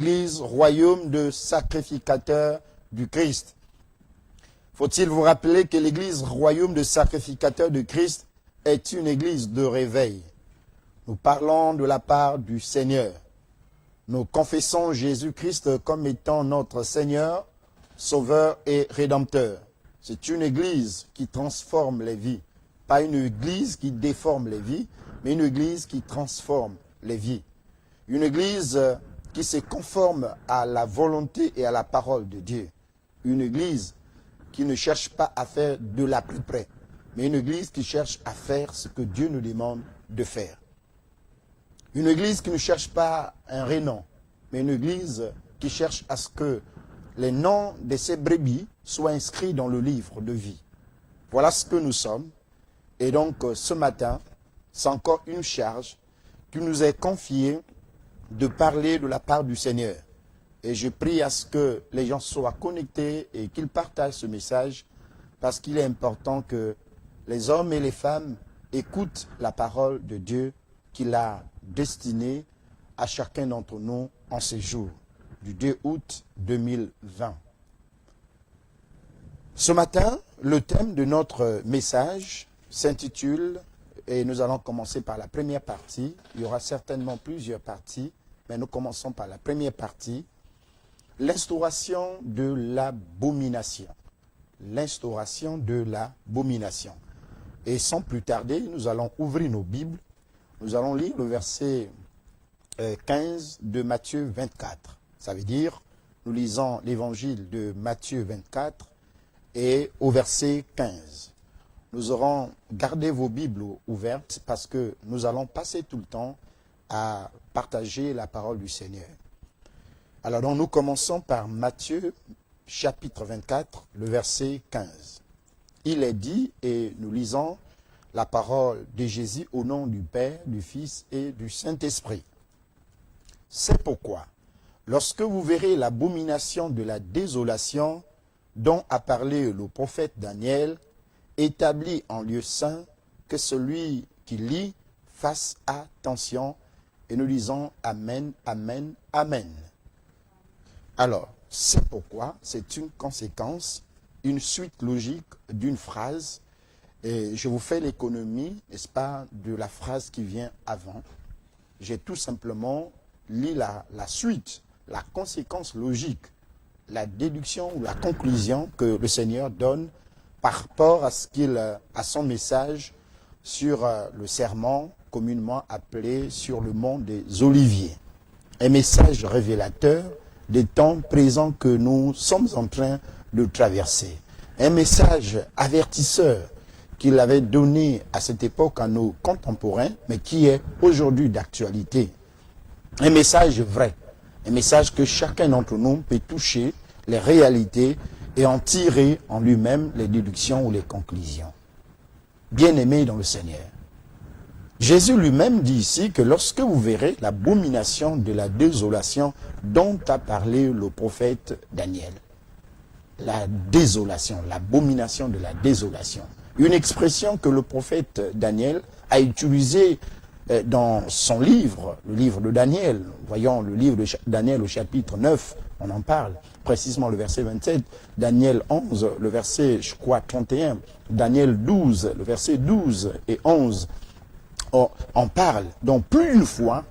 Église, royaume de sacrificateurs du Christ. Faut-il vous rappeler que l'Église, royaume de sacrificateurs du Christ, est une Église de réveil. Nous parlons de la part du Seigneur. Nous confessons Jésus-Christ comme étant notre Seigneur, Sauveur et Rédempteur. C'est une Église qui transforme les vies. Pas une Église qui déforme les vies, mais une Église qui transforme les vies. Une Église qui se conforme à la volonté et à la parole de Dieu. Une Église qui ne cherche pas à faire de la plus près, mais une Église qui cherche à faire ce que Dieu nous demande de faire. Une Église qui ne cherche pas un renom, mais une Église qui cherche à ce que les noms de ses brebis soient inscrits dans le livre de vie. Voilà ce que nous sommes. Et donc, ce matin, c'est encore une charge qui nous est confiée de parler de la part du Seigneur. Et je prie à ce que les gens soient connectés et qu'ils partagent ce message, parce qu'il est important que les hommes et les femmes écoutent la parole de Dieu qu'il a destinée à chacun d'entre nous en ces jours, du 2 août 2020. Ce matin, le thème de notre message s'intitule, et nous allons commencer par la première partie, il y aura certainement plusieurs parties, mais nous commençons par la première partie, l'instauration de l'abomination. L'instauration de l'abomination. Et sans plus tarder, nous allons ouvrir nos Bibles, nous allons lire le verset 15 de Matthieu 24. Ça veut dire, nous lisons l'évangile de Matthieu 24 et au verset 15. Nous aurons gardé vos Bibles ouvertes parce que nous allons passer tout le temps à partager la parole du Seigneur. Alors donc, nous commençons par Matthieu chapitre 24, le verset 15. Il est dit, et nous lisons la parole de Jésus au nom du Père, du Fils et du Saint-Esprit. C'est pourquoi, lorsque vous verrez l'abomination de la désolation dont a parlé le prophète Daniel, établi en lieu saint, que celui qui lit fasse attention, et nous lisons Amen, Amen, Amen. Alors, c'est pourquoi, c'est une conséquence, une suite logique d'une phrase, et je vous fais l'économie, n'est-ce pas, de la phrase qui vient avant. J'ai tout simplement lu la suite, la conséquence logique, la déduction ou la conclusion que le Seigneur donne par rapport à son message sur le sermon communément appelé sur le mont des Oliviers. Un message révélateur des temps présents que nous sommes en train de traverser. Un message avertisseur qu'il avait donné à cette époque à nos contemporains, mais qui est aujourd'hui d'actualité. Un message vrai, un message que chacun d'entre nous peut toucher les réalités et en tirer en lui-même les déductions ou les conclusions. Bien-aimés dans le Seigneur, Jésus lui-même dit ici que lorsque vous verrez l'abomination de la désolation dont a parlé le prophète Daniel, la désolation, l'abomination de la désolation, une expression que le prophète Daniel a utilisée dans son livre, le livre de Daniel. Voyons le livre de Daniel au chapitre 9, on en parle, précisément le verset 27, Daniel 11, le verset, je crois, 31, Daniel 12, le verset 12 et 11, on parle. Donc plus d'une fois,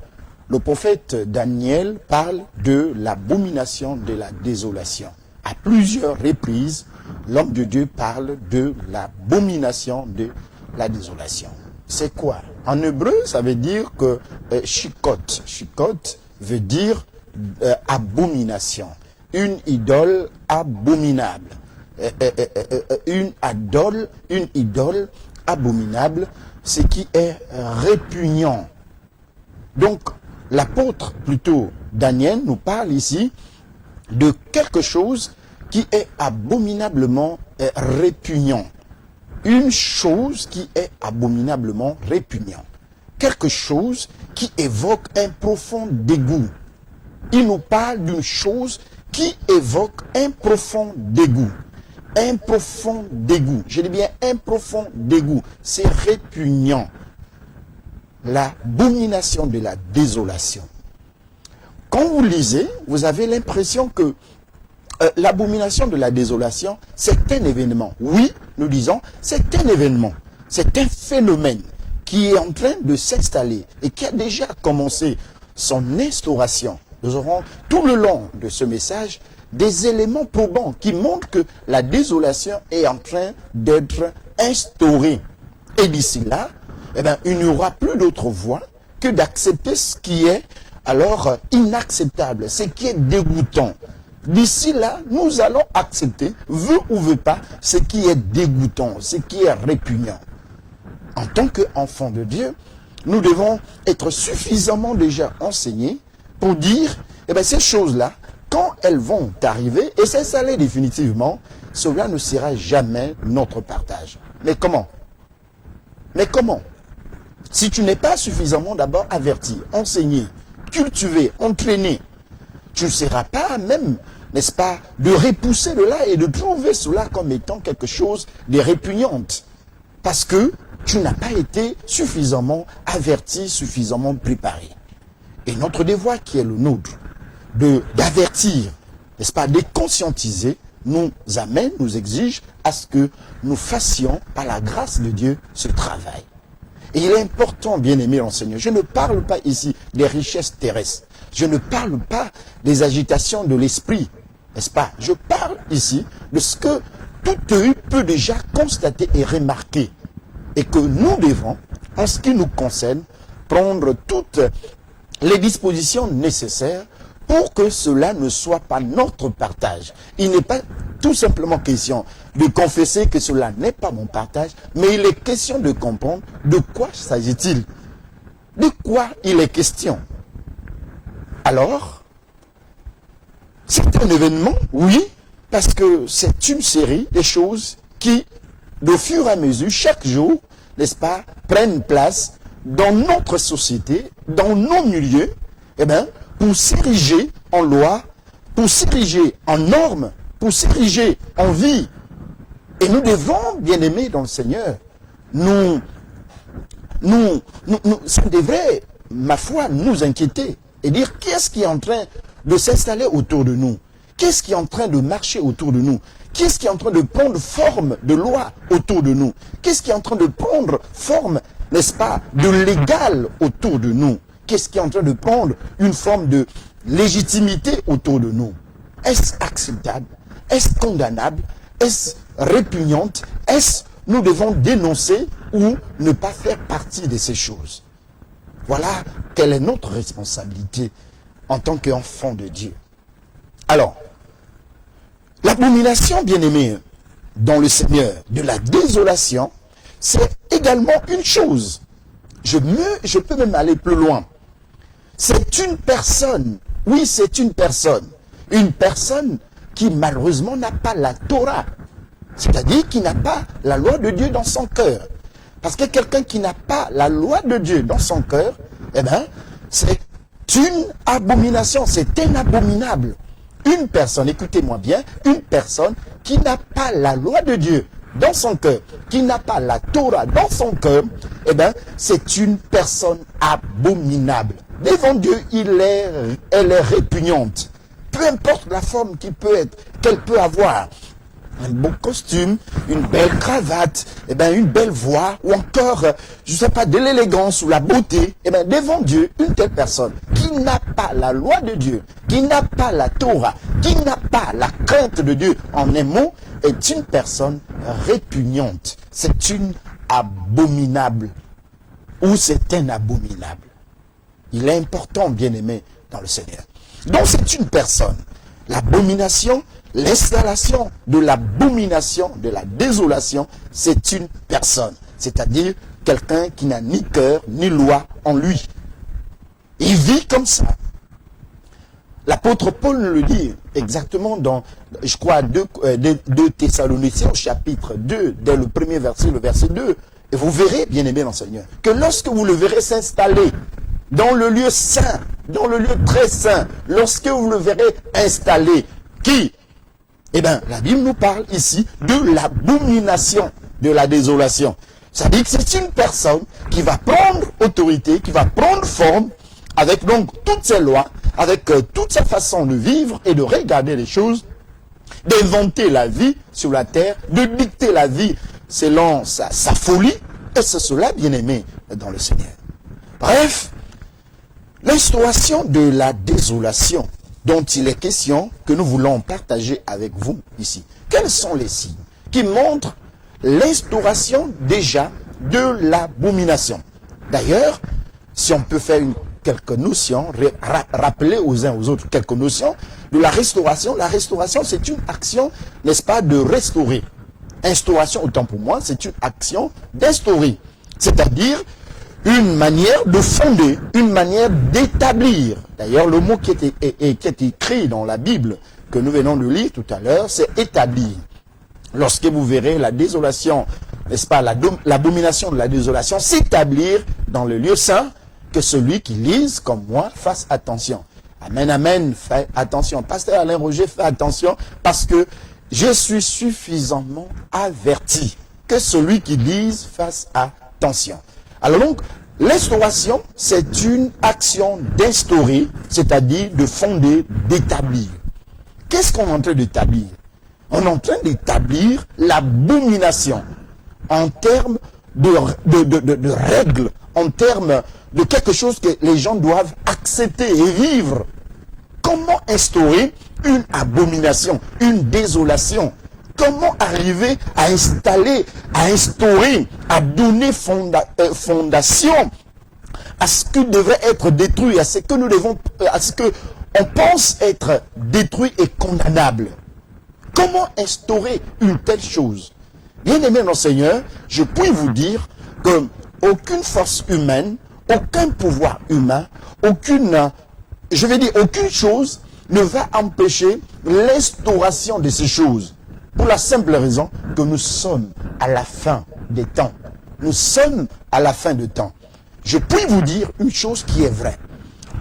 le prophète Daniel parle de l'abomination de la désolation. À plusieurs reprises, l'homme de Dieu parle de l'abomination de la désolation. C'est quoi? En hébreu, ça veut dire que shikot. Shikot veut dire abomination. Une idole abominable. Une idole abominable, ce qui est répugnant. Donc, l'apôtre, plutôt Daniel, nous parle ici de quelque chose qui est abominablement répugnant. Une chose qui est abominablement répugnant. Quelque chose qui évoque un profond dégoût. Il nous parle d'une chose qui évoque un profond dégoût. Un profond dégoût. Je dis bien un profond dégoût. C'est répugnant. L'abomination de la désolation. quand vous lisez, vous avez l'impression que l'abomination de la désolation, c'est un événement. Oui, nous disons, c'est un événement. C'est un phénomène qui est en train de s'installer et qui a déjà commencé son instauration. Nous aurons tout le long de ce message des éléments probants qui montrent que la désolation est en train d'être instaurée. Et d'ici là, eh bien, il n'y aura plus d'autre voie que d'accepter ce qui est alors inacceptable, ce qui est dégoûtant. D'ici là, nous allons accepter, veut ou veut pas, ce qui est dégoûtant, ce qui est répugnant. En tant qu'enfants de Dieu, nous devons être suffisamment déjà enseignés pour dire, eh bien, ces choses-là, quand elles vont arriver et s'installer définitivement, cela ne sera jamais notre partage. Mais comment? Mais comment? Si tu n'es pas suffisamment d'abord averti, enseigné, cultivé, entraîné, tu ne seras pas même, n'est-ce pas, de repousser de là et de trouver cela comme étant quelque chose de répugnante. Parce que tu n'as pas été suffisamment averti, suffisamment préparé. Et notre devoir qui est le nôtre, d'avertir, n'est-ce pas, de conscientiser, nous amène, nous exige à ce que nous fassions, par la grâce de Dieu, ce travail. Et il est important, bien-aimé enseignant, je ne parle pas ici des richesses terrestres, je ne parle pas des agitations de l'esprit, n'est-ce pas? Je parle ici de ce que tout œil peut déjà constater et remarquer. Et que nous devons, en ce qui nous concerne, prendre toutes les dispositions nécessaires pour que cela ne soit pas notre partage. Il n'est pas tout simplement question de confesser que cela n'est pas mon partage, mais il est question de comprendre de quoi s'agit-il. De quoi il est question. Alors, c'est un événement, oui, parce que c'est une série de choses qui, de fur et à mesure, chaque jour, n'est-ce pas, prennent place dans notre société, dans nos milieux, eh bien, pour s'ériger en loi, pour s'ériger en normes, pour s'ériger en vie. Et nous devons, bien-aimés dans le Seigneur, ça devrait, ma foi, nous inquiéter et dire qu'est-ce qui est en train de s'installer autour de nous, qu'est-ce qui est en train de marcher autour de nous, qu'est-ce qui est en train de prendre forme de loi autour de nous, qu'est-ce qui est en train de prendre forme, n'est-ce pas, de légal autour de nous, qu'est-ce qui est en train de prendre une forme de légitimité autour de nous. Est-ce acceptable? Est-ce condamnable? Est-ce répugnante? Est-ce nous devons dénoncer ou ne pas faire partie de ces choses? Voilà quelle est notre responsabilité en tant qu'enfant de Dieu. Alors, l'abomination, bien-aimée, dans le Seigneur, de la désolation, c'est également une chose. Je peux même aller plus loin. C'est une personne. Oui, c'est une personne. Une personne qui, malheureusement, n'a pas la Torah. C'est-à-dire qui n'a pas la loi de Dieu dans son cœur. Parce que quelqu'un qui n'a pas la loi de Dieu dans son cœur, eh bien, c'est une abomination, c'est un abominable. Une personne, écoutez-moi bien, une personne qui n'a pas la loi de Dieu dans son cœur, qui n'a pas la Torah dans son cœur, eh bien, c'est une personne abominable. Devant Dieu, elle est répugnante. Peu importe la forme qu'elle peut avoir. Un beau costume, une belle cravate, eh ben, une belle voix, ou encore, je ne sais pas, de l'élégance ou la beauté, eh ben, devant Dieu, une telle personne qui n'a pas la loi de Dieu, qui n'a pas la Torah, qui n'a pas la crainte de Dieu, en un mot, est une personne répugnante. C'est une abominable. Ou c'est un abominable. Il est important, bien-aimé, dans le Seigneur. Donc c'est une personne. L'abomination, l'installation de l'abomination, de la désolation, c'est une personne. C'est-à-dire quelqu'un qui n'a ni cœur, ni loi en lui. Il vit comme ça. L'apôtre Paul le dit exactement dans, je crois, 2 Thessaloniciens, au chapitre 2, dès le premier verset, le verset 2. Et vous verrez, bien-aimé dans le Seigneur, que lorsque vous le verrez s'installer dans le lieu saint, dans le lieu très saint, lorsque vous le verrez installé, qui? Eh bien, la Bible nous parle ici de l'abomination de la désolation. C'est-à-dire que c'est une personne qui va prendre autorité, qui va prendre forme, avec donc toutes ces lois, avec toute sa façon de vivre et de regarder les choses, d'inventer la vie sur la terre, de dicter la vie selon sa folie, et c'est cela, bien-aimé, dans le Seigneur. Bref, l'instauration de la désolation dont il est question, que nous voulons partager avec vous ici. Quels sont les signes qui montrent l'instauration déjà de l'abomination? D'ailleurs, si on peut faire quelques notions, rappeler aux uns aux autres quelques notions de la restauration. La restauration, c'est une action, n'est-ce pas, de restaurer. Instauration, autant pour moi, c'est une action d'instaurer. C'est-à-dire une manière de fonder, une manière d'établir. D'ailleurs, le mot qui est écrit dans la Bible, que nous venons de lire tout à l'heure, c'est établir. Lorsque vous verrez la désolation, n'est-ce pas, l'abomination de la désolation s'établir dans le lieu saint, que celui qui lise comme moi fasse attention. Amen, amen, fais attention. Pasteur Alain Roger, fais attention, parce que je suis suffisamment averti que celui qui lise fasse attention. Alors donc, l'instauration, c'est une action d'instaurer, c'est-à-dire de fonder, d'établir. Qu'est-ce qu'on est en train d'établir? On est en train d'établir l'abomination en termes de règles, en termes de quelque chose que les gens doivent accepter et vivre. Comment instaurer une abomination, une désolation? Comment arriver à installer, à instaurer, à donner fondation à ce qui devrait être détruit, à ce que nous devons, à ce que on pense être détruit et condamnable? Comment instaurer une telle chose? Bien-aimés dans le Seigneur, je puis vous dire que aucune force humaine, aucun pouvoir humain, aucune chose ne va empêcher l'instauration de ces choses. Pour la simple raison que nous sommes à la fin des temps. Nous sommes à la fin des temps. Je puis vous dire une chose qui est vraie.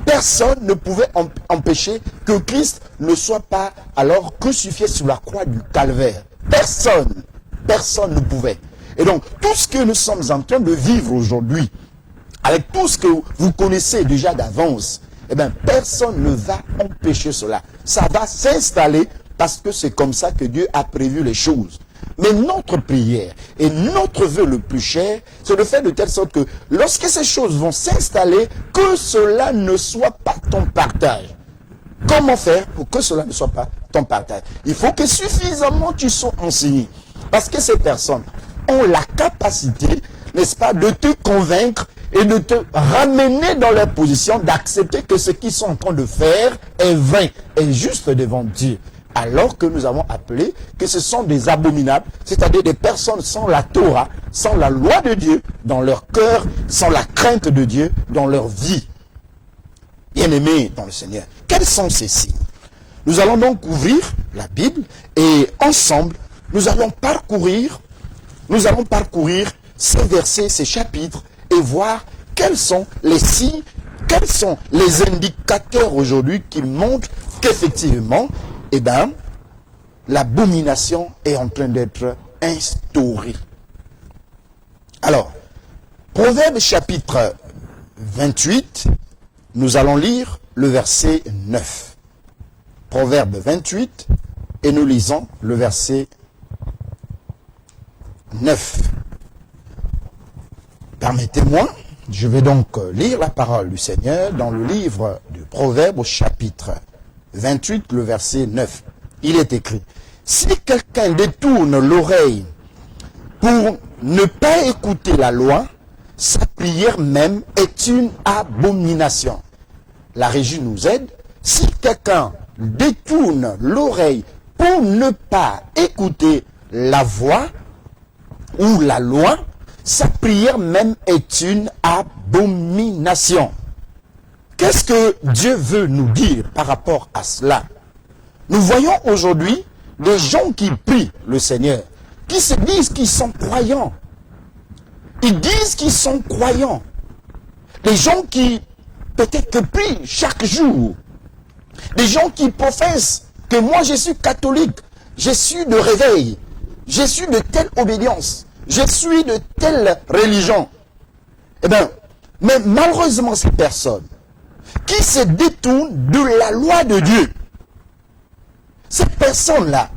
Personne ne pouvait empêcher que Christ ne soit pas alors crucifié sur la croix du calvaire. Personne. Personne ne pouvait. Et donc, tout ce que nous sommes en train de vivre aujourd'hui, avec tout ce que vous connaissez déjà d'avance, eh bien, personne ne va empêcher cela. Ça va s'installer parce que c'est comme ça que Dieu a prévu les choses. Mais notre prière et notre vœu le plus cher, c'est de faire de telle sorte que lorsque ces choses vont s'installer, que cela ne soit pas ton partage. Comment faire pour que cela ne soit pas ton partage? Il faut que suffisamment tu sois enseigné. Parce que ces personnes ont la capacité, n'est-ce pas, de te convaincre et de te ramener dans leur position, d'accepter que ce qu'ils sont en train de faire est vain, est juste devant Dieu. Alors que nous avons appelé que ce sont des abominables, c'est-à-dire des personnes sans la Torah, sans la loi de Dieu dans leur cœur, sans la crainte de Dieu dans leur vie. Bien-aimés dans le Seigneur, quels sont ces signes? Nous allons donc ouvrir la Bible et ensemble, nous allons parcourir ces versets, ces chapitres et voir quels sont les signes, quels sont les indicateurs aujourd'hui qui montrent qu'effectivement, eh bien, l'abomination est en train d'être instaurée. Alors, Proverbe chapitre 28, nous allons lire le verset 9. Proverbe 28, et nous lisons le verset 9. Permettez-moi, je vais donc lire la parole du Seigneur dans le livre du Proverbe au chapitre 28, le verset 9. Il est écrit: si quelqu'un détourne l'oreille pour ne pas écouter la loi, sa prière même est une abomination. La régie nous aide. Si quelqu'un détourne l'oreille pour ne pas écouter la voix ou la loi, sa prière même est une abomination. Qu'est-ce que Dieu veut nous dire par rapport à cela? Nous voyons aujourd'hui des gens qui prient le Seigneur, qui se disent qu'ils sont croyants. Ils disent qu'ils sont croyants. Des gens qui peut-être que prient chaque jour. Des gens qui professent que moi je suis catholique, je suis de réveil, je suis de telle obédience, je suis de telle religion. Eh bien, mais malheureusement ces personnes, qui se détournent de la loi de Dieu. Ces personnes-là,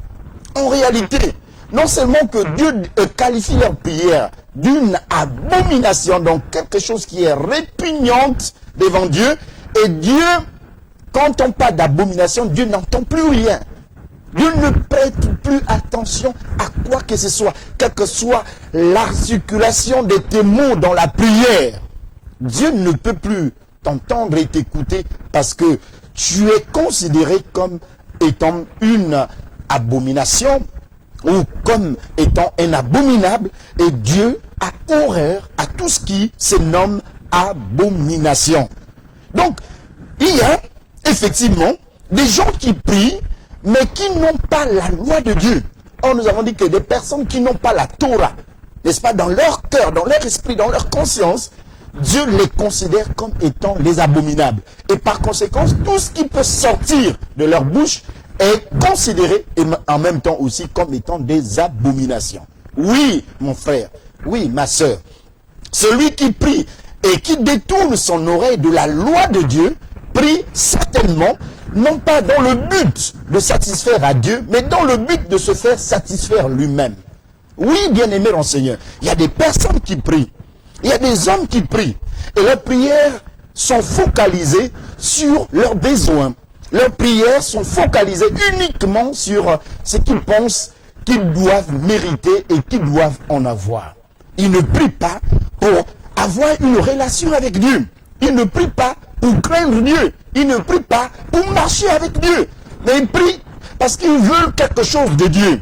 en réalité, non seulement que Dieu qualifie leur prière d'une abomination, donc quelque chose qui est répugnante devant Dieu, et Dieu, quand on parle d'abomination, Dieu n'entend plus rien. Dieu ne prête plus attention à quoi que ce soit, quelle que soit l'articulation de tes mots dans la prière. Dieu ne peut plus t'entendre et t'écouter parce que tu es considéré comme étant une abomination ou comme étant un abominable, et Dieu a horreur à tout ce qui se nomme abomination. Donc, il y a effectivement des gens qui prient mais qui n'ont pas la loi de Dieu. Or, nous avons dit que des personnes qui n'ont pas la Torah, n'est-ce pas, dans leur cœur, dans leur esprit, dans leur conscience, Dieu les considère comme étant les abominables. Et par conséquent, tout ce qui peut sortir de leur bouche est considéré et en même temps aussi comme étant des abominations. Oui, mon frère, oui, ma sœur, celui qui prie et qui détourne son oreille de la loi de Dieu, prie certainement, non pas dans le but de satisfaire à Dieu, mais dans le but de se faire satisfaire lui-même. Oui, bien-aimé dans le Seigneur, il y a des personnes qui prient, il y a des hommes qui prient, et leurs prières sont focalisées sur leurs besoins. Leurs prières sont focalisées uniquement sur ce qu'ils pensent qu'ils doivent mériter et qu'ils doivent en avoir. Ils ne prient pas pour avoir une relation avec Dieu. Ils ne prient pas pour craindre Dieu. Ils ne prient pas pour marcher avec Dieu. Mais ils prient parce qu'ils veulent quelque chose de Dieu.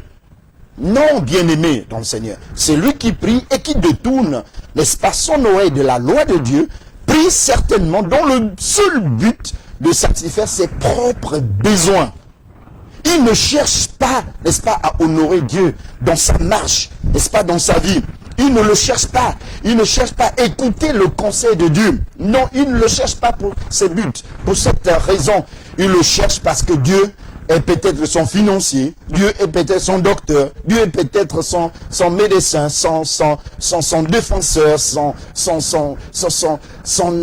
Non, bien-aimé dans le Seigneur. C'est lui qui prie et qui détourne, n'est-ce pas, son oreille de la loi de Dieu, prie certainement dans le seul but de satisfaire ses propres besoins. Il ne cherche pas, n'est-ce pas, à honorer Dieu dans sa marche, n'est-ce pas, dans sa vie. Il ne le cherche pas. Il ne cherche pas à écouter le conseil de Dieu. Non, il ne le cherche pas pour ses buts. Pour cette raison, il le cherche parce que Dieu est peut-être son financier, Dieu est peut-être son docteur, Dieu est peut-être son médecin, son défenseur, son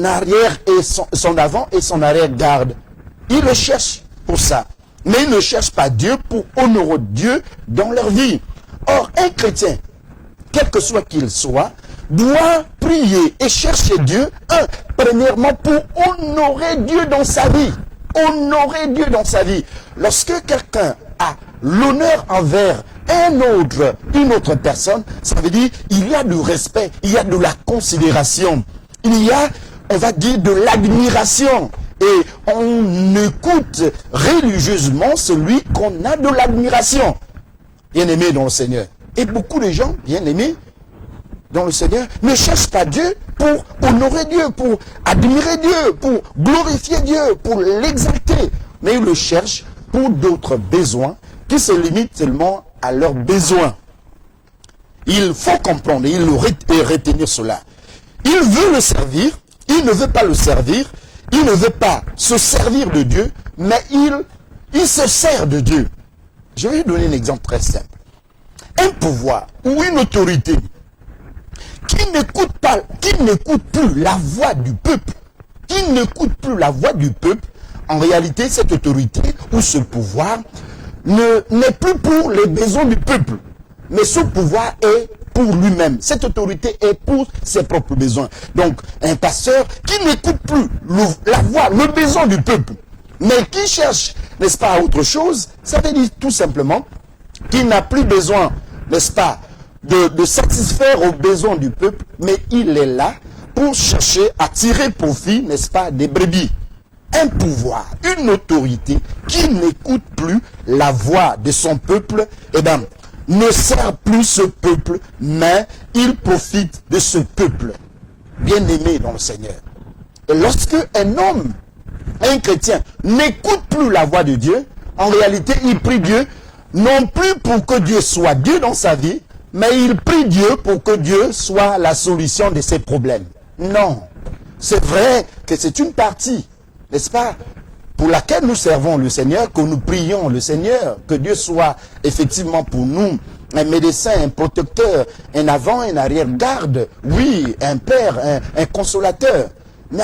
arrière et son avant et son arrière-garde. Il le cherche pour ça. Mais il ne cherche pas Dieu pour honorer Dieu dans leur vie. Or, un chrétien, quel que soit qu'il soit, doit prier et chercher Dieu, premièrement pour honorer Dieu dans sa vie. Honorer Dieu dans sa vie. Lorsque quelqu'un a l'honneur envers une autre personne, ça veut dire il y a du respect, il y a de la considération, il y a, on va dire, de l'admiration. Et on écoute religieusement celui qu'on a de l'admiration. Bien-aimé dans le Seigneur. Et beaucoup de gens, bien-aimés dans le Seigneur, ne cherchent pas Dieu pour honorer Dieu, pour admirer Dieu, pour glorifier Dieu, pour l'exalter. Mais ils le cherchent pour d'autres besoins qui se limitent seulement à leurs besoins. Il faut comprendre et retenir cela. Il veut le servir, il ne veut pas le servir, il ne veut pas se servir de Dieu, mais il se sert de Dieu. Je vais vous donner un exemple très simple. Un pouvoir ou une autorité qui n'écoute plus la voix du peuple, en réalité, cette autorité ou ce pouvoir n'est plus pour les besoins du peuple, mais ce pouvoir est pour lui-même. Cette autorité est pour ses propres besoins. Donc, un pasteur qui n'écoute plus la voix, le besoin du peuple, mais qui cherche, n'est-ce pas, autre chose, ça veut dire tout simplement qu'il n'a plus besoin, n'est-ce pas, de satisfaire aux besoins du peuple, mais il est là pour chercher à tirer profit, n'est-ce pas, des brebis. Un pouvoir, une autorité qui n'écoute plus la voix de son peuple, eh bien, ne sert plus ce peuple, mais il profite de ce peuple. Bien-aimé dans le Seigneur. Et lorsque un homme, un chrétien, n'écoute plus la voix de Dieu, en réalité, il prie Dieu, non plus pour que Dieu soit Dieu dans sa vie, mais il prie Dieu pour que Dieu soit la solution de ses problèmes. Non. C'est vrai que c'est une partie, n'est-ce pas, pour laquelle nous servons le Seigneur, que nous prions le Seigneur, que Dieu soit effectivement pour nous un médecin, un protecteur, un avant, un arrière-garde, oui, un père, un consolateur. Mais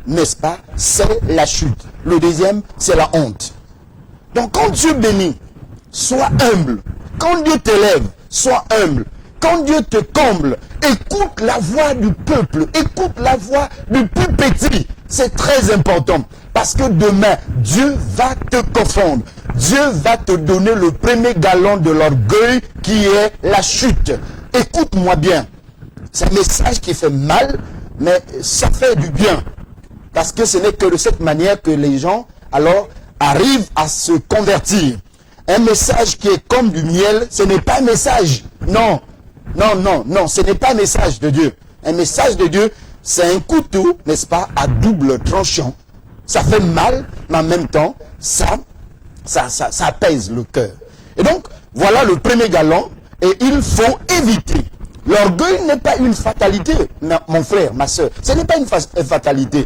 n'est-ce pas, c'est la chute. Le deuxième, c'est la honte. Donc quand Dieu bénit, sois humble. Quand Dieu t'élève, sois humble. Quand Dieu te comble, écoute la voix du peuple, écoute la voix du plus petit. C'est très important. Parce que demain, Dieu va te confondre. Dieu va te donner le premier galon de l'orgueil qui est la chute. Écoute-moi bien. C'est un message qui fait mal, mais ça fait du bien. Parce que ce n'est que de cette manière que les gens, alors, arrivent à se convertir. Un message qui est comme du miel, ce n'est pas un message. Non, non, non, non, ce n'est pas un message de Dieu. Un message de Dieu, c'est un couteau, n'est-ce pas, à double tranchant. Ça fait mal, mais en même temps, ça apaise le cœur. Et donc, voilà le premier galon, et il faut éviter. L'orgueil n'est pas une fatalité, mon frère, ma soeur. Ce n'est pas une fatalité.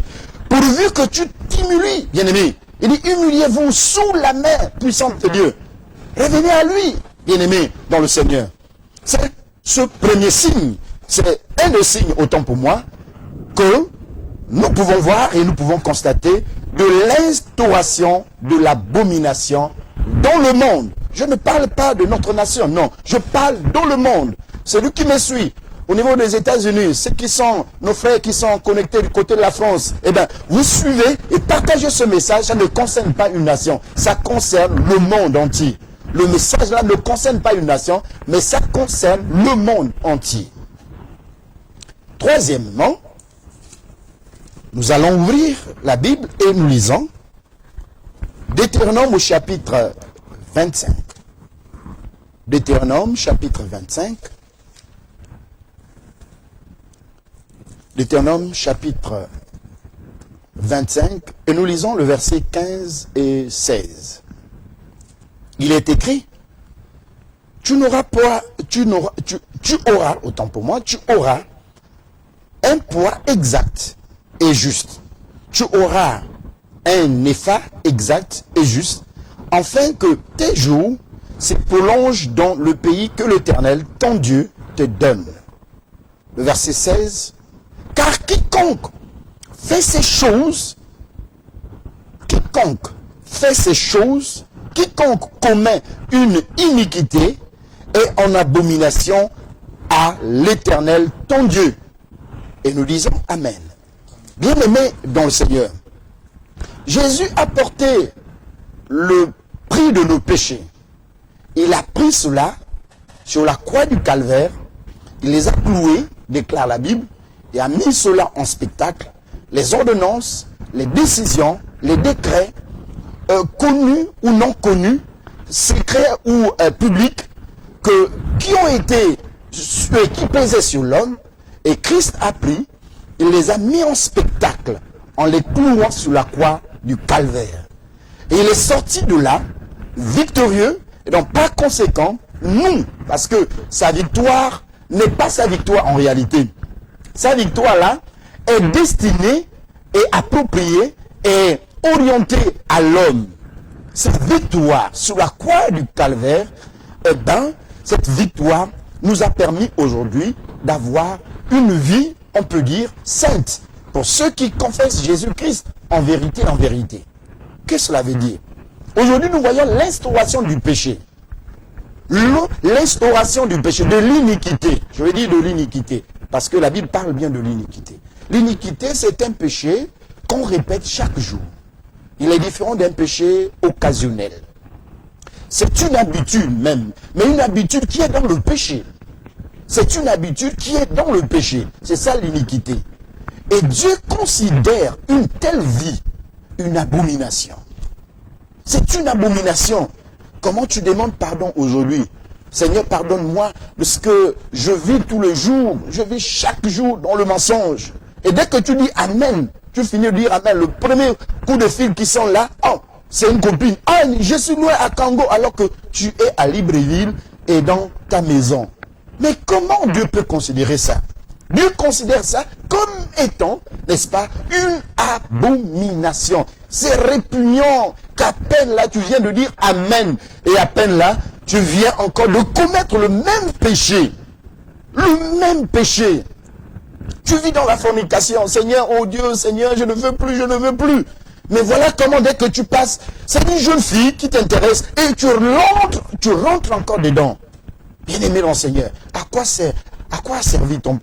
Pourvu que tu t'humilies, bien-aimé. Il dit, humiliez-vous sous la main puissante de Dieu. Revenez à lui, bien-aimé, dans le Seigneur. C'est ce premier signe. C'est un des signes, autant pour moi, que nous pouvons voir et nous pouvons constater de l'instauration de l'abomination dans le monde. Je ne parle pas de notre nation, non. Je parle dans le monde. Celui qui me suit, au niveau des États-Unis, ceux qui sont, nos frères qui sont connectés du côté de la France, eh bien, vous suivez et partagez ce message. Ça ne concerne pas une nation, ça concerne le monde entier. Le message là ne concerne pas une nation, mais ça concerne le monde entier. Troisièmement, nous allons ouvrir la Bible et nous lisons Deutéronome au chapitre 25. Deutéronome chapitre 25. Deutéronome chapitre 25 et nous lisons le verset 15 et 16. Il est écrit, tu auras, autant pour moi, tu auras un poids exact et juste. Tu auras un épha exact et juste, afin que tes jours se prolongent dans le pays que l'Éternel, ton Dieu, te donne. Le verset 16. Car quiconque fait ces choses, quiconque commet une iniquité est en abomination à l'Éternel, ton Dieu. Et nous disons Amen. Bien-aimés dans le Seigneur, Jésus a porté le prix de nos péchés. Il a pris cela sur la croix du calvaire, il les a cloués, déclare la Bible, et a mis cela en spectacle, les ordonnances, les décisions, les décrets, connus ou non connus, secrets ou publics, qui ont été, qui pesaient sur l'homme, et Christ a pris, il les a mis en spectacle, en les clouant sur la croix du calvaire. Et il est sorti de là, victorieux, et donc par conséquent, nous, parce que sa victoire n'est pas sa victoire en réalité. Sa victoire-là est destinée et appropriée et orientée à l'homme. Cette victoire sur la croix du calvaire, eh bien, cette victoire nous a permis aujourd'hui d'avoir une vie, on peut dire, sainte. Pour ceux qui confessent Jésus-Christ en vérité, en vérité. Qu'est-ce que cela veut dire? Aujourd'hui, nous voyons l'instauration du péché. L'instauration du péché, de l'iniquité. Je veux dire de l'iniquité. Parce que la Bible parle bien de l'iniquité. L'iniquité, c'est un péché qu'on répète chaque jour. Il est différent d'un péché occasionnel. C'est une habitude même, mais une habitude qui est dans le péché. C'est une habitude qui est dans le péché. C'est ça l'iniquité. Et Dieu considère une telle vie une abomination. C'est une abomination. Comment tu demandes pardon aujourd'hui? Seigneur, pardonne-moi de ce que je vis tous les jours. Je vis chaque jour dans le mensonge. Et dès que tu dis Amen, tu finis de dire Amen. Le premier coup de fil qui sont là, oh, c'est une copine. Ah, je suis loin à Congo alors que tu es à Libreville et dans ta maison. Mais comment Dieu peut considérer ça? Dieu considère ça comme étant, n'est-ce pas, une abomination. C'est répugnant qu'à peine là tu viens de dire Amen. Et à peine là, tu viens encore de commettre le même péché. Le même péché. Tu vis dans la fornication. Seigneur, oh Dieu, Seigneur, je ne veux plus, je ne veux plus. Mais voilà comment dès que tu passes, c'est une jeune fille qui t'intéresse et tu rentres encore dedans. Bien-aimé dans le Seigneur, à quoi a servi ton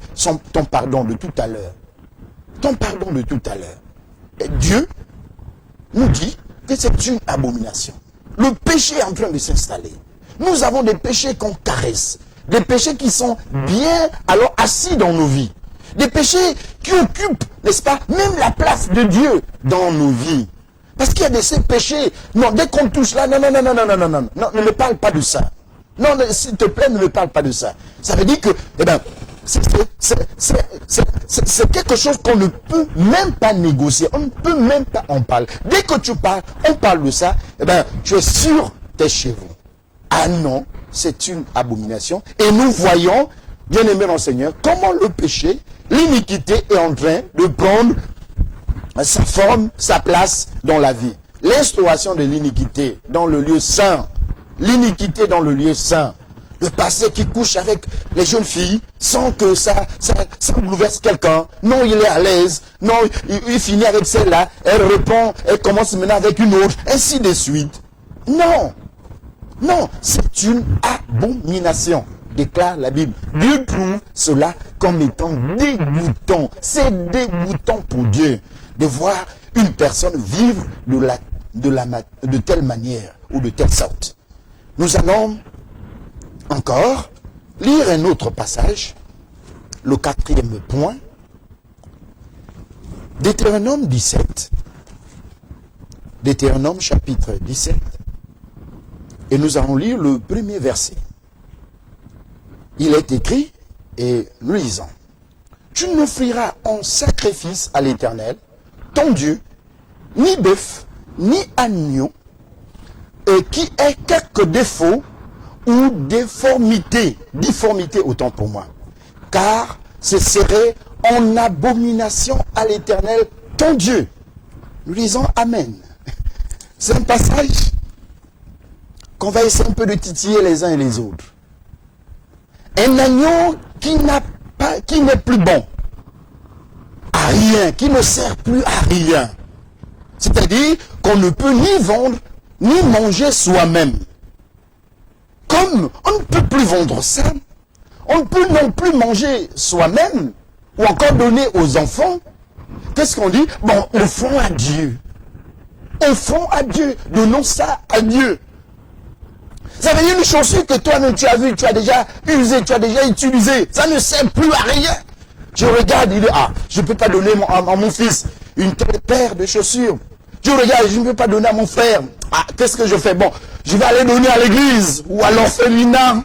pardon de tout à l'heure? Ton pardon de tout à l'heure. Et Dieu nous dit que c'est une abomination. Le péché est en train de s'installer. Nous avons des péchés qu'on caresse. Des péchés qui sont bien alors assis dans nos vies. Des péchés qui occupent, n'est-ce pas, même la place de Dieu dans nos vies. Parce qu'il y a de ces péchés. Non, dès qu'on touche là, non, ne me parle pas de ça. Non, s'il te plaît, ne me parle pas de ça. Ça veut dire que, eh ben, c'est quelque chose qu'on ne peut même pas négocier. On ne peut même pas en parler. Dès que tu parles, on parle de ça, eh ben, tu es sur tes chevaux. Ah non, c'est une abomination. Et nous voyons, bien aimé mon Seigneur, comment le péché, l'iniquité est en train de prendre sa forme, sa place dans la vie. L'instauration de l'iniquité dans le lieu saint. L'iniquité dans le lieu saint. Le passé qui couche avec les jeunes filles sans que ça bouleverse quelqu'un. Non, il est à l'aise. Non, il finit avec celle-là. Elle répond, elle commence maintenant avec une autre. Ainsi de suite. Non. Non, c'est une abomination, déclare la Bible. Dieu trouve cela comme étant dégoûtant. C'est dégoûtant pour Dieu de voir une personne vivre de telle manière ou de telle sorte. Nous allons encore lire un autre passage, le 4e point, Deutéronome 17. Deutéronome chapitre 17. Et nous allons lire le premier verset. Il est écrit, et nous lisons. Tu n'offriras en sacrifice à l'Éternel, ton Dieu, ni bœuf, ni agneau, et qui ait quelque défaut ou difformité autant pour moi. Car ce serait en abomination à l'Éternel, ton Dieu. Nous lisons Amen. C'est un passage qu'on va essayer un peu de titiller les uns et les autres. Un agneau qui n'est plus bon à rien, qui ne sert plus à rien. C'est-à-dire qu'on ne peut ni vendre, ni manger soi-même. Comme on ne peut plus vendre ça, on ne peut non plus manger soi-même, ou encore donner aux enfants. Qu'est-ce qu'on dit? Bon, offrons à Dieu. Offrons à Dieu. Donnons ça à Dieu. Ça veut dire une chaussure que toi-même tu as vue, tu as déjà usée, tu as déjà utilisée. Ça ne sert plus à rien. Je regarde, il dit, je ne peux pas donner à mon fils une telle paire de chaussures. Je regarde, je ne peux pas donner à mon frère. Qu'est-ce que je fais? Bon, je vais aller donner à l'église ou à l'orphelinat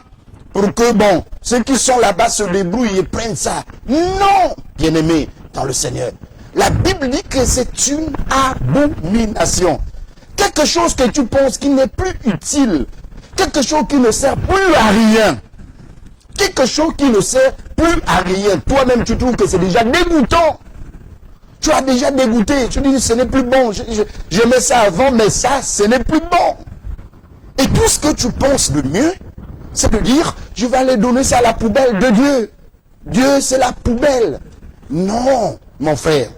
pour que, bon, ceux qui sont là-bas se débrouillent et prennent ça. Non, bien-aimé dans le Seigneur. La Bible dit que c'est une abomination. Quelque chose que tu penses qui n'est plus utile. Quelque chose qui ne sert plus à rien. Quelque chose qui ne sert plus à rien. Toi-même, tu trouves que c'est déjà dégoûtant. Tu as déjà dégoûté. Tu dis, ce n'est plus bon. J'aimais ça avant, mais ça, ce n'est plus bon. Et tout ce que tu penses de mieux, c'est de dire, je vais aller donner ça à la poubelle de Dieu. Dieu, c'est la poubelle. Non, mon frère.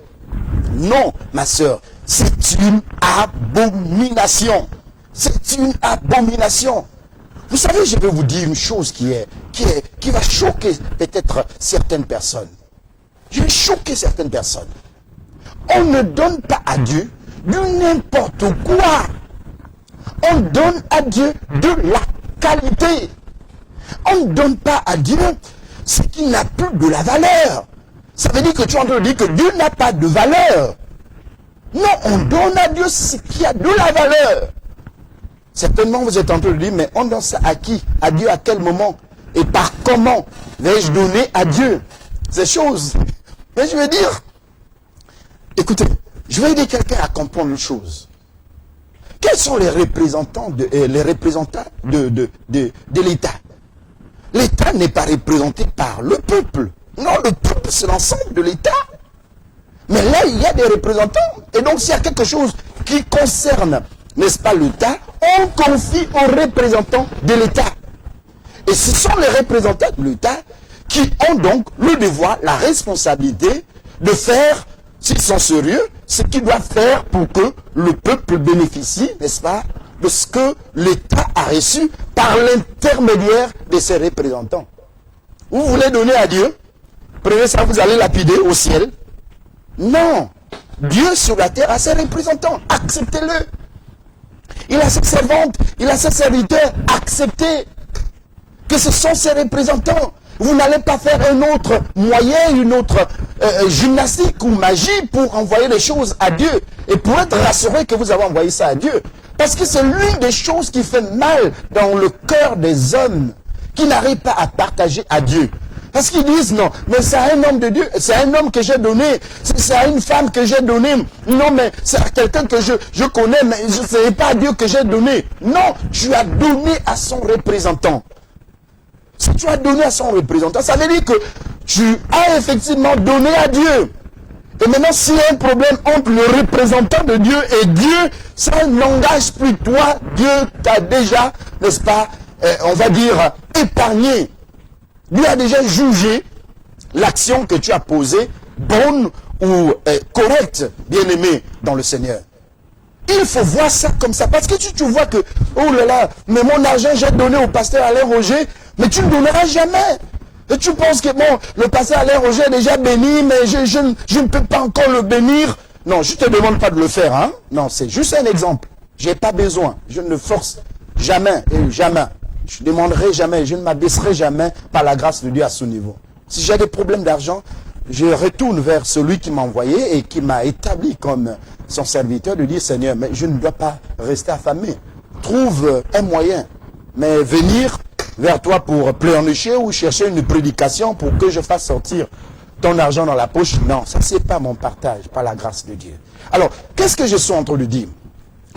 Non, ma soeur. C'est une abomination. C'est une abomination. Vous savez, je vais vous dire une chose qui va choquer peut-être certaines personnes. Je vais choquer certaines personnes. On ne donne pas à Dieu du n'importe quoi. On donne à Dieu de la qualité. On ne donne pas à Dieu ce qui n'a plus de la valeur. Ça veut dire que tu es en train de dire que Dieu n'a pas de valeur. Non, on donne à Dieu ce qui a de la valeur. Certainement, vous êtes en train de dire, mais on donne ça à qui? À Dieu à quel moment? Et par comment vais-je donner à Dieu ces choses? Mais je vais dire, écoutez, je vais aider quelqu'un à comprendre une chose. Quels sont les représentants de l'État? L'État n'est pas représenté par le peuple. Non, le peuple, c'est l'ensemble de l'État. Mais là, il y a des représentants. Et donc, s'il y a quelque chose qui concerne, n'est-ce pas, l'État, on confie aux représentants de l'État. Et ce sont les représentants de l'État qui ont donc le devoir, la responsabilité de faire, s'ils sont sérieux, ce qu'ils doivent faire pour que le peuple bénéficie, n'est-ce pas, de ce que l'État a reçu par l'intermédiaire de ses représentants. Vous voulez donner à Dieu, prenez ça, vous allez lapider au ciel. Non, Dieu sur la terre a ses représentants, acceptez-le. Il a ses servantes, il a ses serviteurs, acceptez que ce sont ses représentants. Vous n'allez pas faire un autre moyen, une autre gymnastique ou magie pour envoyer les choses à Dieu et pour être rassuré que vous avez envoyé ça à Dieu. Parce que c'est l'une des choses qui fait mal dans le cœur des hommes qui n'arrivent pas à partager à Dieu. Parce qu'ils disent non, mais c'est à un homme de Dieu, c'est à un homme que j'ai donné, c'est à une femme que j'ai donné. Non, mais c'est à quelqu'un que je connais, mais ce n'est pas à Dieu que j'ai donné. Non, tu as donné à son représentant. Si tu as donné à son représentant, ça veut dire que tu as effectivement donné à Dieu. Et maintenant, s'il y a un problème entre le représentant de Dieu et Dieu, ça n'engage plus toi. Dieu t'a déjà, n'est-ce pas, on va dire, épargné. Dieu a déjà jugé l'action que tu as posée, bonne ou correcte, bien-aimé dans le Seigneur. Il faut voir ça comme ça. Parce que tu vois que, oh là là, mais mon argent, j'ai donné au pasteur Alain Roger, mais tu ne donneras jamais. Et tu penses que, bon, le pasteur Alain Roger est déjà béni, mais je ne peux pas encore le bénir. Non, je ne te demande pas de le faire. Hein? Non, c'est juste un exemple. Je n'ai pas besoin. Je ne le force jamais et jamais. Je ne demanderai jamais, je ne m'abaisserai jamais par la grâce de Dieu à ce niveau. Si j'ai des problèmes d'argent, je retourne vers celui qui m'a envoyé et qui m'a établi comme son serviteur de dire, Seigneur, mais je ne dois pas rester affamé. Trouve un moyen. Mais venir vers toi pour pleurnicher ou chercher une prédication pour que je fasse sortir ton argent dans la poche, non, ça c'est pas mon partage, par la grâce de Dieu. Alors, qu'est-ce que je suis en train de dire?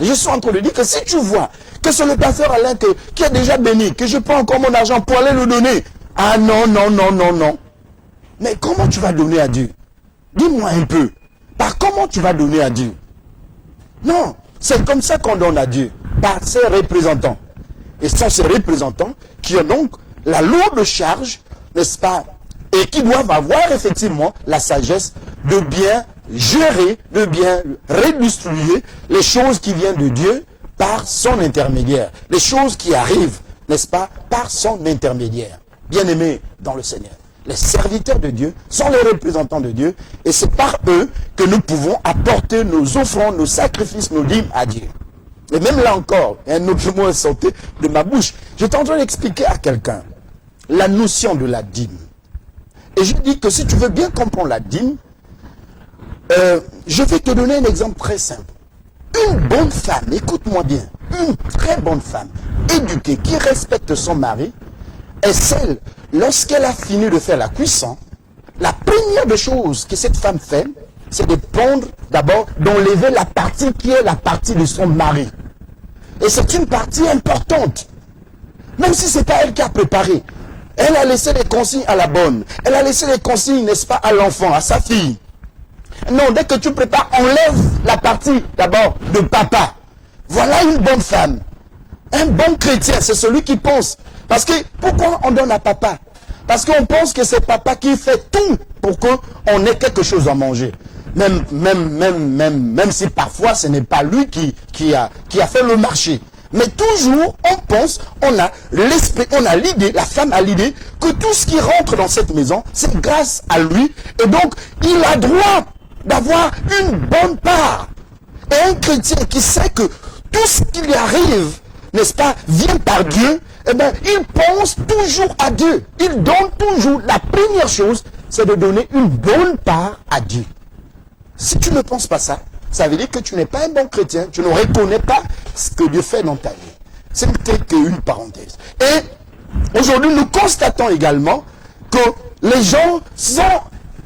Je suis en train de dire que si tu vois que c'est le pasteur Alain qui est déjà béni, que je prends encore mon argent pour aller le donner, ah non, non, non, non, non. Mais comment tu vas donner à Dieu? Dis-moi un peu. Par comment tu vas donner à Dieu? Non, c'est comme ça qu'on donne à Dieu, par ses représentants. Et ce sont ces représentants qui ont donc la lourde charge, n'est-ce pas, et qui doivent avoir effectivement la sagesse de bien gérer, de bien redistribuer les choses qui viennent de Dieu par son intermédiaire. Les choses qui arrivent, n'est-ce pas, par son intermédiaire. Bien-aimés dans le Seigneur. Les serviteurs de Dieu sont les représentants de Dieu et c'est par eux que nous pouvons apporter nos offrandes, nos sacrifices, nos dîmes à Dieu. Et même là encore, un autre mot est sorti de ma bouche. J'étais en train d'expliquer à quelqu'un la notion de la dîme. Et je dis que si tu veux bien comprendre la dîme, je vais te donner un exemple très simple. Une bonne femme, écoute-moi bien, une très bonne femme, éduquée, qui respecte son mari, est celle, lorsqu'elle a fini de faire la cuisson, la première des choses que cette femme fait, c'est de prendre d'abord, d'enlever la partie qui est la partie de son mari. Et c'est une partie importante. Même si ce n'est pas elle qui a préparé. Elle a laissé les consignes à la bonne. Elle a laissé les consignes, n'est-ce pas, à l'enfant, à sa fille. Non, dès que tu prépares, enlève la partie d'abord de papa. Voilà une bonne femme. Un bon chrétien, c'est celui qui pense. Parce que, pourquoi on donne à papa? Parce qu'on pense que c'est papa qui fait tout pour qu'on ait quelque chose à manger. Même si parfois ce n'est pas lui qui a fait le marché. Mais toujours, on pense, on a l'esprit, on a l'idée, la femme a l'idée que tout ce qui rentre dans cette maison, c'est grâce à lui. Et donc, il a droit d'avoir une bonne part. Et un chrétien qui sait que tout ce qui lui arrive, n'est-ce pas, vient par Dieu, eh bien, il pense toujours à Dieu. Il donne toujours, la première chose, c'est de donner une bonne part à Dieu. Si tu ne penses pas ça, ça veut dire que tu n'es pas un bon chrétien, tu ne reconnais pas ce que Dieu fait dans ta vie. C'est peut-être qu'une parenthèse. Et aujourd'hui, nous constatons également que les gens sont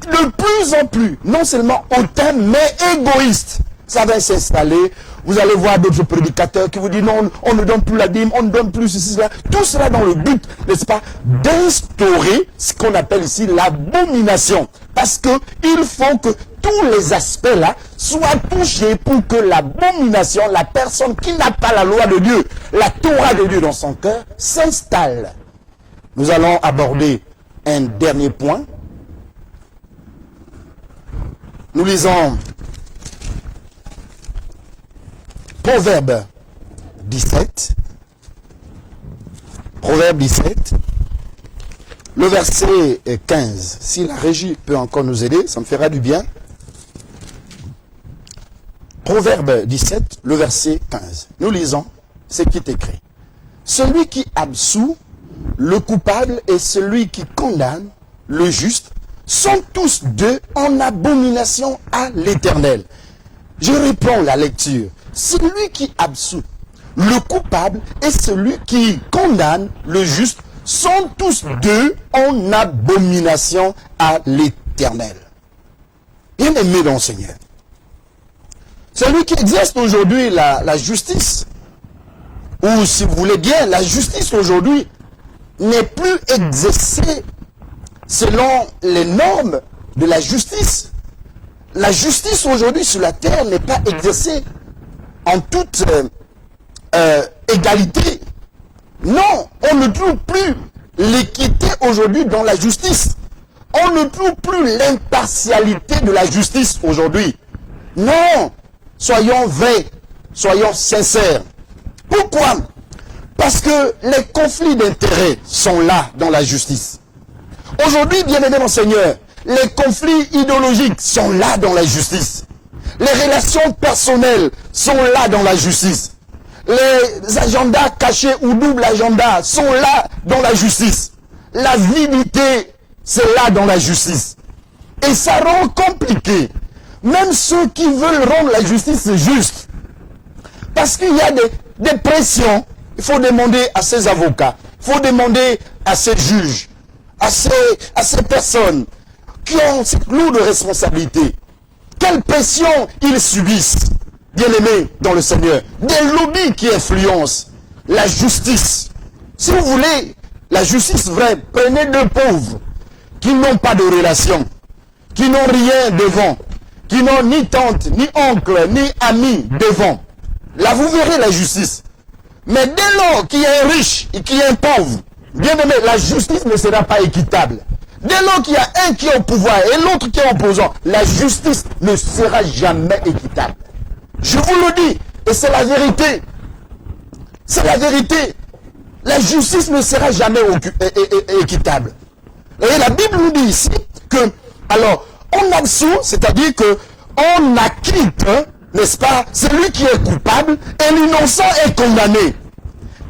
de plus en plus, non seulement hautains, mais égoïstes. Ça va s'installer. Vous allez voir d'autres prédicateurs qui vous disent non, on ne donne plus la dîme, on ne donne plus ceci, cela. Tout cela dans le but, n'est-ce pas, d'instaurer ce qu'on appelle ici l'abomination. Parce que il faut que tous les aspects là soient touchés pour que l'abomination, la personne qui n'a pas la loi de Dieu, la Torah de Dieu dans son cœur, s'installe. Nous allons aborder un dernier point. Nous lisons Proverbe 17. Proverbe 17. Le verset 15. Si la régie peut encore nous aider, ça me fera du bien. Proverbe 17, le verset 15. Nous lisons ce qui est écrit. Celui qui absout le coupable et celui qui condamne le juste sont tous deux en abomination à l'Éternel. Je reprends la lecture. Celui qui absout le coupable et celui qui condamne le juste sont tous deux en abomination à l'Éternel. Bien-aimé dans le Seigneur, celui qui exerce aujourd'hui la justice, ou si vous voulez bien, la justice aujourd'hui n'est plus exercée selon les normes de la justice. La justice aujourd'hui sur la terre n'est pas exercée en toute égalité. Non, on ne trouve plus l'équité aujourd'hui dans la justice. On ne trouve plus l'impartialité de la justice aujourd'hui. Non, soyons vrais, soyons sincères. Pourquoi? Parce que les conflits d'intérêts sont là dans la justice. Aujourd'hui, bien-aimé mon Seigneur, les conflits idéologiques sont là dans la justice. Les relations personnelles sont là dans la justice. Les agendas cachés ou double agendas sont là dans la justice. L'avidité, c'est là dans la justice. Et ça rend compliqué. Même ceux qui veulent rendre la justice juste. Parce qu'il y a des pressions. Il faut demander à ces avocats. Il faut demander à ces juges. À ces personnes qui ont cette lourde responsabilité. Quelle pression ils subissent, bien-aimés dans le Seigneur. Des lobbies qui influencent la justice. Si vous voulez la justice vraie, prenez deux pauvres qui n'ont pas de relation, qui n'ont rien devant, qui n'ont ni tante, ni oncle, ni ami devant. Là, vous verrez la justice. Mais dès lors qu'il y a un riche et qu'il y a un pauvre, bien aimé, la justice ne sera pas équitable. Dès lors qu'il y a un qui est au pouvoir et l'autre qui est opposant, la justice ne sera jamais équitable. Je vous le dis, et c'est la vérité. C'est la vérité. La justice ne sera jamais équitable. Et la Bible nous dit ici que, alors, on absout, c'est-à-dire que on acquitte, n'est-ce pas, celui qui est coupable et l'innocent est condamné.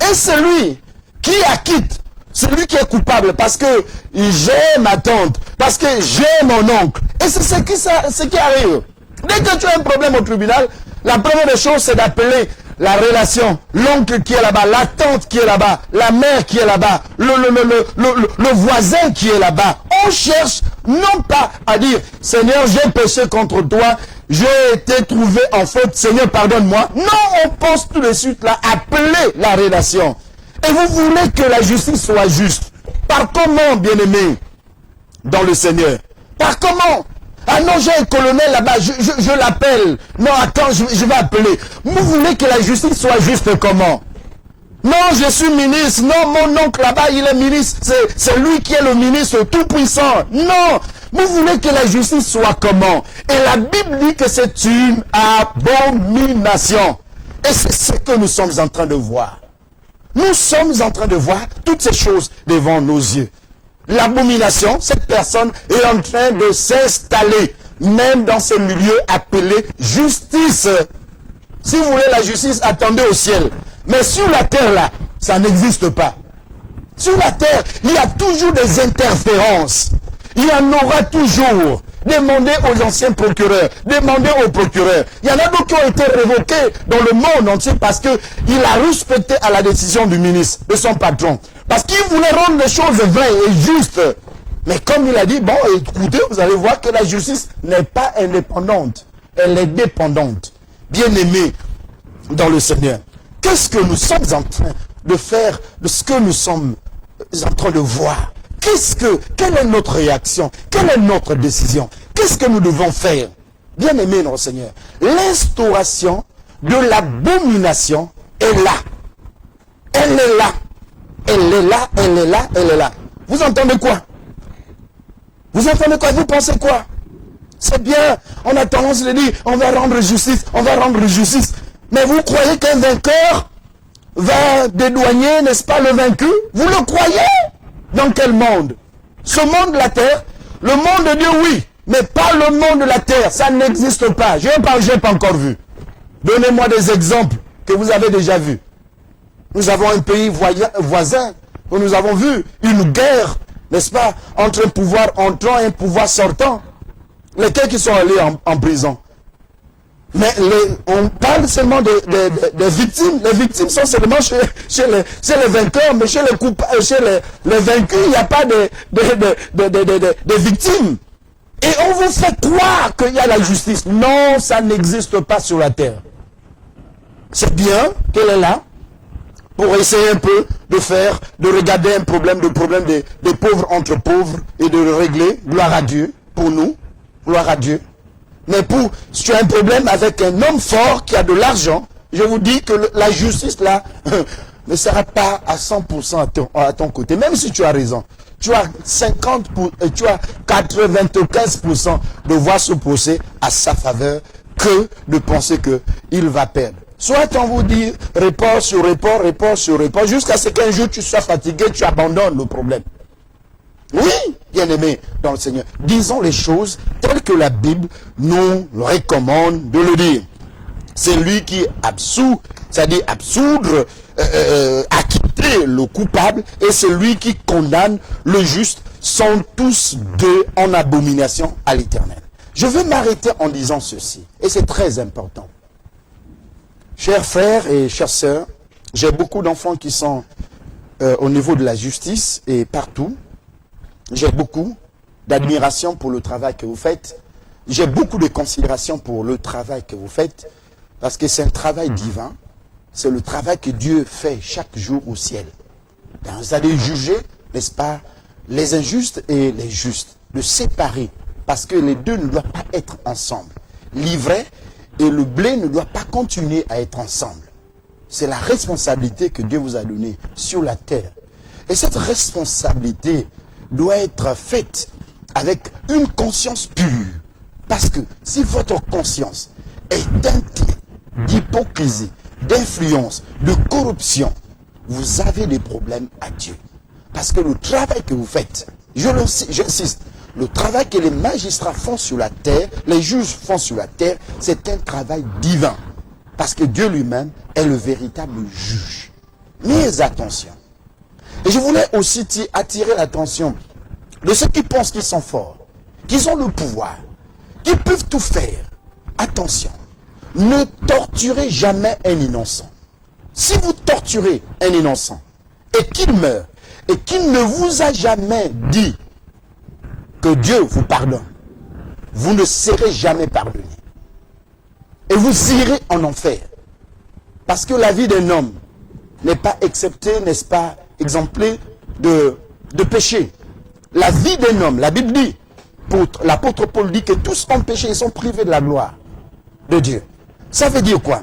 Et celui qui acquitte, celui qui est coupable, parce que j'ai ma tante, parce que j'ai mon oncle. Et c'est ce qui arrive. Dès que tu as un problème au tribunal, la première des choses, c'est d'appeler la relation, l'oncle qui est là-bas, la tante qui est là-bas, la mère qui est là-bas, le voisin qui est là-bas. On cherche non pas à dire, Seigneur, j'ai péché contre toi, j'ai été trouvé en faute, Seigneur, pardonne-moi. Non, on pense tout de suite là, appeler la relation. Et vous voulez que la justice soit juste. Par comment, bien-aimé, dans le Seigneur? Par comment? Ah non, j'ai un colonel là-bas, je l'appelle. Non, attends, je vais appeler. Vous voulez que la justice soit juste comment? Non, je suis ministre. Non, mon oncle là-bas, il est ministre. C'est lui qui est le ministre tout-puissant. Non, vous voulez que la justice soit comment? Et la Bible dit que c'est une abomination. Et c'est ce que nous sommes en train de voir. Nous sommes en train de voir toutes ces choses devant nos yeux. L'abomination, cette personne est en train de s'installer, même dans ce milieu appelé justice. Si vous voulez la justice, attendez au ciel. Mais sur la terre, là, ça n'existe pas. Sur la terre, il y a toujours des interférences. Il y en aura toujours. Demandez aux anciens procureurs, demandez aux procureurs. Il y en a d'autres qui ont été révoqués dans le monde entier parce qu'il a respecté à la décision du ministre, de son patron. Parce qu'il voulait rendre les choses vraies et justes. Mais comme il a dit, bon, écoutez, vous allez voir que la justice n'est pas indépendante. Elle est dépendante. Bien-aimés dans le Seigneur. Qu'est-ce que nous sommes en train de faire de ce que nous sommes en train de voir? Quelle est notre réaction? Quelle est notre décision? Qu'est-ce que nous devons faire? Bien-aimés notre Seigneur, l'instauration de l'abomination est là. Elle est là. Elle est là, elle est là, elle est là. Vous entendez quoi? Vous entendez quoi? Vous pensez quoi? C'est bien, on a tendance de dire, on va rendre justice, on va rendre justice. Mais vous croyez qu'un vainqueur va dédouaner, n'est-ce pas, le vaincu? Vous le croyez? Dans quel monde? Ce monde de la terre, le monde de Dieu, oui, mais pas le monde de la terre, ça n'existe pas. Je n'ai pas encore vu. Donnez-moi des exemples que vous avez déjà vus. Nous avons un pays voisin où nous avons vu une guerre, n'est-ce pas, entre un pouvoir entrant et un pouvoir sortant. Lesquels qui sont allés en prison. Mais on parle seulement des victimes. Les victimes sont seulement chez les vainqueurs, mais chez les vaincus, il n'y a pas de victimes. Et on vous fait croire qu'il y a la justice. Non, ça n'existe pas sur la terre. C'est bien qu'elle est là pour essayer un peu de regarder un problème, des pauvres entre pauvres et de le régler. Gloire à Dieu pour nous. Gloire à Dieu. Mais si tu as un problème avec un homme fort qui a de l'argent, je vous dis que la justice là ne sera pas à 100% à ton côté. Même si tu as raison. Tu as 95% de voir ce procès à sa faveur que de penser qu'il va perdre. Soit on vous dit report sur report, jusqu'à ce qu'un jour tu sois fatigué, tu abandonnes le problème. Oui, bien-aimés dans le Seigneur, disons les choses telles que la Bible nous recommande de le dire. C'est lui qui absout, c'est-à-dire absoudre, acquitter le coupable, et celui qui condamne le juste, sont tous deux en abomination à l'Éternel. Je veux m'arrêter en disant ceci, et c'est très important. Chers frères et chères sœurs, j'ai beaucoup d'enfants qui sont au niveau de la justice et partout. J'ai beaucoup d'admiration pour le travail que vous faites. J'ai beaucoup de considération pour le travail que vous faites. Parce que c'est un travail divin. C'est le travail que Dieu fait chaque jour au ciel. Vous allez juger, n'est-ce pas, les injustes et les justes. De séparer. Parce que les deux ne doivent pas être ensemble. L'ivraie et le blé ne doivent pas continuer à être ensemble. C'est la responsabilité que Dieu vous a donnée sur la terre. Et cette responsabilité doit être faite avec une conscience pure. Parce que si votre conscience est teintée d'hypocrisie, d'influence, de corruption, vous avez des problèmes à Dieu. Parce que le travail que vous faites, j'insiste, le travail que les magistrats font sur la terre, les juges font sur la terre, c'est un travail divin. Parce que Dieu lui-même est le véritable juge. Mais attention. Et je voulais aussi attirer l'attention de ceux qui pensent qu'ils sont forts, qu'ils ont le pouvoir, qu'ils peuvent tout faire. Attention, ne torturez jamais un innocent. Si vous torturez un innocent et qu'il meurt, et qu'il ne vous a jamais dit que Dieu vous pardonne, vous ne serez jamais pardonné. Et vous irez en enfer. Parce que la vie d'un homme n'est pas exceptée, n'est-ce pas, exemplée de péché. La vie d'un homme, la Bible dit, l'apôtre Paul dit que tous ont péché et sont privés de la gloire de Dieu. Ça veut dire quoi?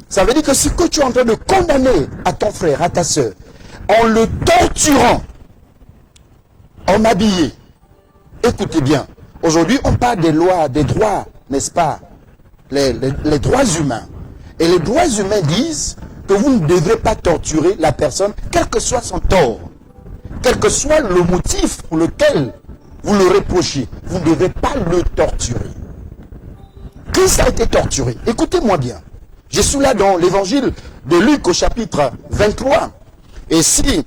Ça veut dire que ce que tu es en train de condamner à ton frère, à ta soeur, en le torturant, en habillé. Écoutez bien, aujourd'hui on parle des lois, des droits, n'est-ce pas? Les droits humains. Et les droits humains disent que vous ne devrez pas torturer la personne, quel que soit son tort. Quel que soit le motif pour lequel vous le reprochez, vous ne devez pas le torturer. Christ a été torturé. Écoutez-moi bien. Je suis là dans l'évangile de Luc au chapitre 23. Et si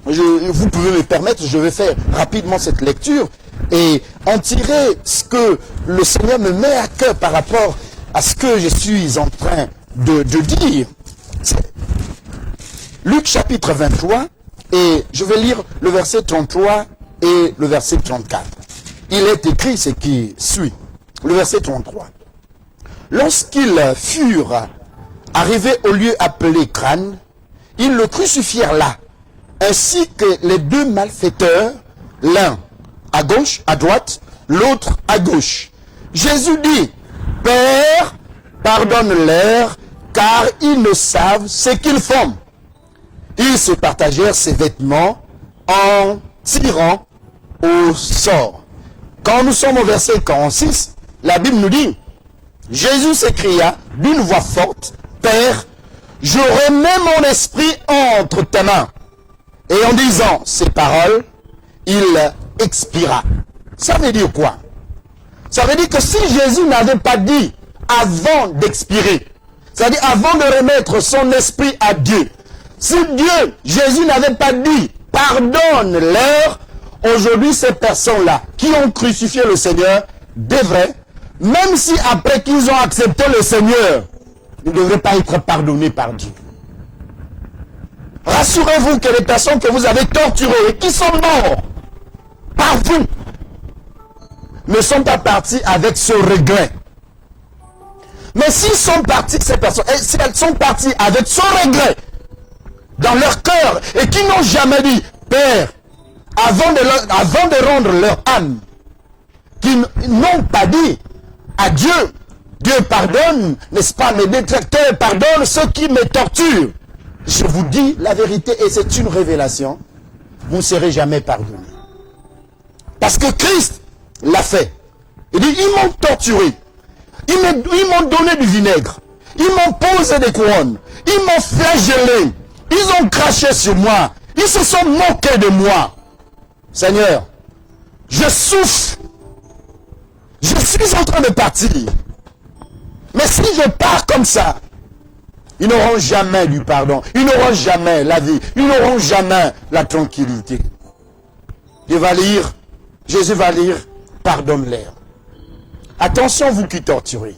vous pouvez me permettre, je vais faire rapidement cette lecture et en tirer ce que le Seigneur me met à cœur par rapport à ce que je suis en train de dire. Luc chapitre 23. Et je vais lire le verset 33 et le verset 34. Il est écrit ce qui suit. Le verset 33. Lorsqu'ils furent arrivés au lieu appelé Crâne, ils le crucifièrent là, ainsi que les deux malfaiteurs, l'un à gauche, à droite, l'autre à gauche. Jésus dit, Père, pardonne-leur, car ils ne savent ce qu'ils font. Ils se partagèrent ses vêtements en tirant au sort. Quand nous sommes au verset 46, la Bible nous dit, Jésus s'écria d'une voix forte, Père, je remets mon esprit entre tes mains. Et en disant ces paroles, il expira. Ça veut dire quoi? Ça veut dire que si Jésus n'avait pas dit avant d'expirer, c'est-à-dire avant de remettre son esprit à Dieu, si Dieu, Jésus n'avait pas dit pardonne-leur, aujourd'hui ces personnes-là qui ont crucifié le Seigneur devraient, même si après qu'ils ont accepté le Seigneur, ils ne devraient pas être pardonnés par Dieu. Rassurez-vous que les personnes que vous avez torturées et qui sont mortes par vous ne sont pas partis avec ce regret. Mais s'ils sont partis, ces personnes, et si elles sont parties avec ce regret dans leur cœur et qui n'ont jamais dit, Père, avant de rendre leur âme, qui n'ont pas dit à Dieu, Dieu pardonne, n'est-ce pas, mes détracteurs pardonnent ceux qui me torturent. Je vous dis la vérité et c'est une révélation, vous ne serez jamais pardonné. Parce que Christ l'a fait. Il dit, ils m'ont torturé. Ils m'ont donné du vinaigre. Ils m'ont posé des couronnes. Ils m'ont flagellé. Ils ont craché sur moi. Ils se sont moqués de moi. Seigneur, je souffre. Je suis en train de partir. Mais si je pars comme ça, ils n'auront jamais du pardon. Ils n'auront jamais la vie. Ils n'auront jamais la tranquillité. Jésus va lire, pardonne-leur. Attention vous qui torturez.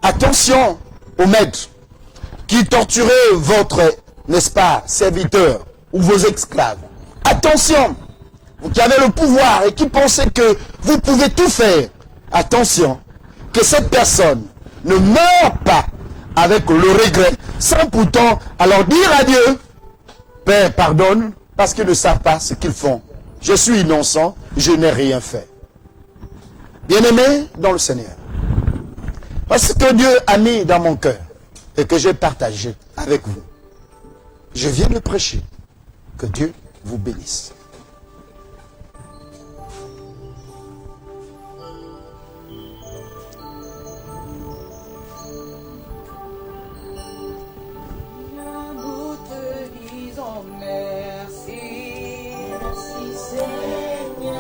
Attention aux maîtres qui torturez votre, n'est-ce pas, serviteur ou vos esclaves. Attention, vous qui avez le pouvoir et qui pensez que vous pouvez tout faire. Attention, que cette personne ne meure pas avec le regret, sans pourtant alors dire à Dieu, Père, pardonne, parce qu'ils ne savent pas ce qu'ils font. Je suis innocent, je n'ai rien fait. Bien-aimé dans le Seigneur, parce que Dieu a mis dans mon cœur et que j'ai partagé avec vous, je viens de prêcher. Que Dieu vous bénisse. Nous te disons merci. Merci Seigneur.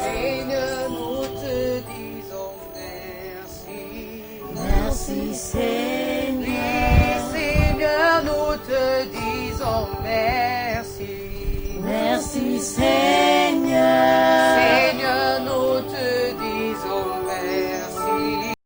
Seigneur, nous te disons merci. Merci Seigneur. Oui, Seigneur, nous te disons merci. Merci Seigneur.